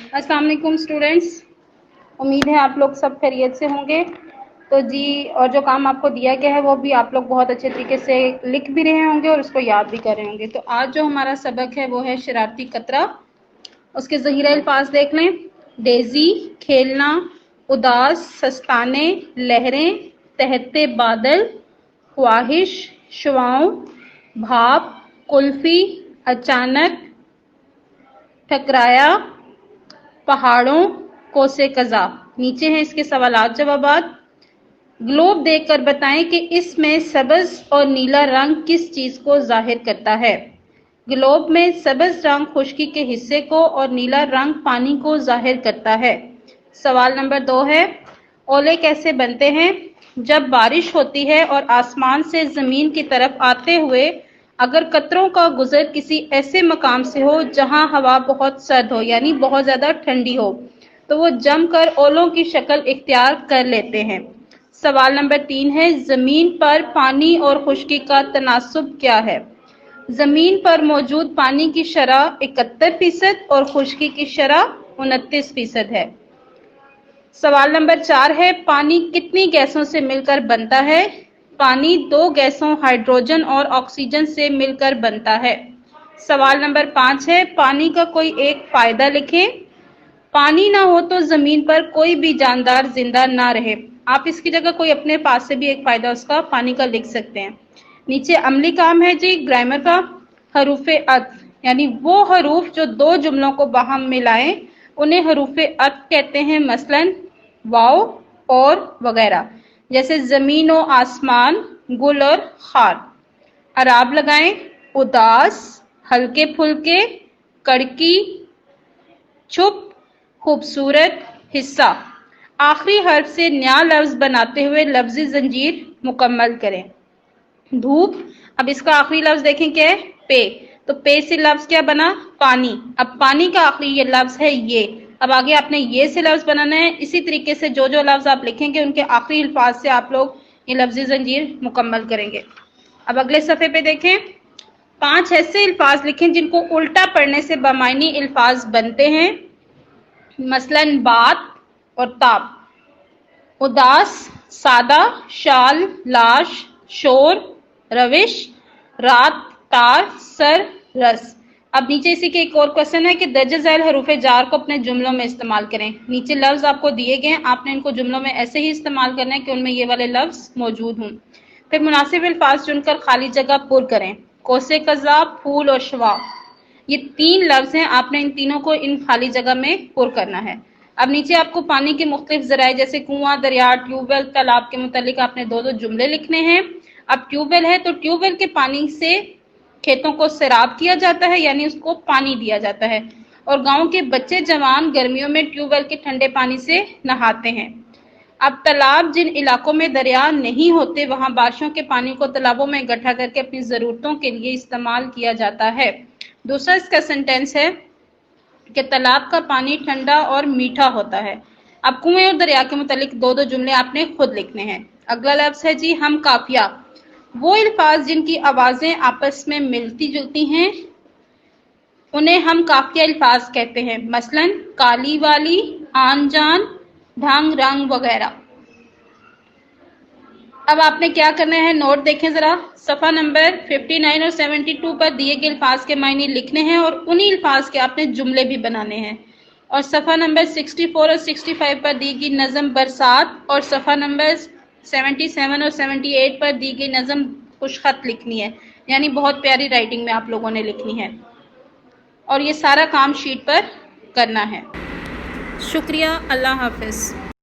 अस्सलाम वालेकुम स्टूडेंट्स, उम्मीद है आप लोग सब खैरियत से होंगे। तो जी, और जो काम आपको दिया गया है वो भी आप लोग बहुत अच्छे तरीके से लिख भी रहे होंगे और उसको याद भी कर रहे होंगे। तो आज जो हमारा सबक है वो है शरारती कतरा। उसके ज़हीरा अल्फाज देख लें। डेज़ी, खेलना, उदास, सस्ताने, लहरें, तहते बादल, ख्वाहिश, शुआओं, भाप, कुल्फी, अचानक, ठकराया, पहाड़ों, कोसे कज़ा। नीचे हैं इसके सवालात जवाबात। ग्लोब देखकर बताएं कि इसमें सब्ज और नीला रंग किस चीज को जाहिर करता है। ग्लोब में सब्ज रंग खुश्की के हिस्से को और नीला रंग पानी को जाहिर करता है। सवाल नंबर 2 है, ओले कैसे बनते हैं? जब बारिश होती है और आसमान से जमीन की तरफ आते हुए अगर कतरों का गुजर किसी ऐसे मकाम से हो जहां हवा बहुत सर्द हो, यानी बहुत ज्यादा ठंडी हो, तो वो जमकर ओलों की शक्ल इख्तियार कर लेते हैं। सवाल नंबर 3 है, जमीन पर पानी और खुश्की का तनासुब क्या है? जमीन पर मौजूद पानी की शरह 71% और खुश्की की शरह 29% है। सवाल नंबर 4 है, पानी कितनी गैसों से मिलकर बनता है? पानी 2 गैसों हाइड्रोजन और ऑक्सीजन से मिलकर बनता है। सवाल नंबर 5 है, पानी का कोई एक फायदा लिखें। पानी ना हो तो जमीन पर कोई भी जानदार जिंदा ना रहे। आप इसकी जगह कोई अपने पास से भी एक फायदा उसका पानी का लिख सकते हैं। नीचे अमली काम है जी ग्रामर का। हरूफ अत्फ, यानी वो हरूफ जो दो जुमलों को बाहम मिलाएं उन्हें हरूफ अत्फ कहते हैं। मसलन वाओ और वगैरह, जैसे जमीन और आसमान, गुल और खार। अराब लगाएं। उदास, हल्के फुल्के, कड़की, चुप, खूबसूरत, हिस्सा। आखिरी हर्फ से नया लफ्ज बनाते हुए लफ्जी जंजीर मुकम्मल करें। धूप, अब इसका आखिरी लफ्ज देखें क्या है? पे। तो पे से लफ्ज क्या बना? पानी। अब पानी का आखिरी ये लफ्ज है ये। अब आगे आपने ये से लफ्ज बनाना है। इसी तरीके से जो जो लफ्ज आप लिखेंगे उनके आखिरी अल्फाज से आप लोग ये लफ्जी जंजीर मुकम्मल करेंगे। अब अगले सफ़े पे देखें। 5 ऐसे अल्फाज लिखें जिनको उल्टा पढ़ने से बमायनी अल्फाज बनते हैं। मसलन बात और ताप। उदास, सादा, शाल, लाश, शोर, रविश, रात, तार, सर, रस। अब नीचे इसी के एक और क्वेश्चन है कि दर्जे झैल हरूफ जार को अपने जुमलों में इस्तेमाल करें। नीचे लफ्ज आपको दिए गए हैं, आपने इनको जुमलों में ऐसे ही इस्तेमाल करना है कि उनमें ये वाले लफ्ज मौजूद हों। फिर मुनासिब अल्फाज चुनकर खाली जगह पुर करें। कोसे कज़ा, फूल और शवा, ये 3 लफ्ज हैं, आपने इन तीनों को इन खाली जगह में पुर करना है। अब नीचे आपको पानी के मुख्तलिफ जराए जैसे कुआं, दरिया, ट्यूबवेल, तालाब के मुतालिक आपने 2-2 जुमले लिखने हैं। अब ट्यूबवेल है तो ट्यूबवेल के पानी से खेतों को सैराब किया जाता है, यानी उसको पानी दिया जाता है। और गांव के बच्चे जवान गर्मियों में ट्यूबवेल के ठंडे पानी से नहाते हैं। अब तालाब, जिन इलाकों में दरिया नहीं होते वहां बारिशों के पानी को तालाबों में इकट्ठा करके अपनी ज़रूरतों के लिए इस्तेमाल किया जाता है। दूसरा इसका सेंटेंस है कि तालाब का पानी ठंडा और मीठा होता है। अब कुएं और दरिया के मुतालिक 2-2 जुमले आपने खुद लिखने हैं। अगला लफ्ज है जी हम काफिया। वो अल्फाज जिनकी आवाजें आपस में मिलती जुलती हैं उन्हें हम काफिया अल्फाज कहते हैं। मसलन काली वाली, आन जान, ढंग रंग वगैरह। अब आपने क्या करना है, नोट देखें जरा। सफ़ा नंबर 59 और 72 पर दिए गए अल्फाज के मायने लिखने हैं और उन्हीं अल्फाज के आपने जुमले भी बनाने हैं। और सफ़ा नंबर 64 और 65 पर दी गई नज़म बरसात और सफ़ा नंबर 77 और 78 पर दी गई नज़म खुशखत लिखनी है, यानी बहुत प्यारी राइटिंग में आप लोगों ने लिखनी है। और ये सारा काम शीट पर करना है। शुक्रिया, अल्लाह हाफिज़।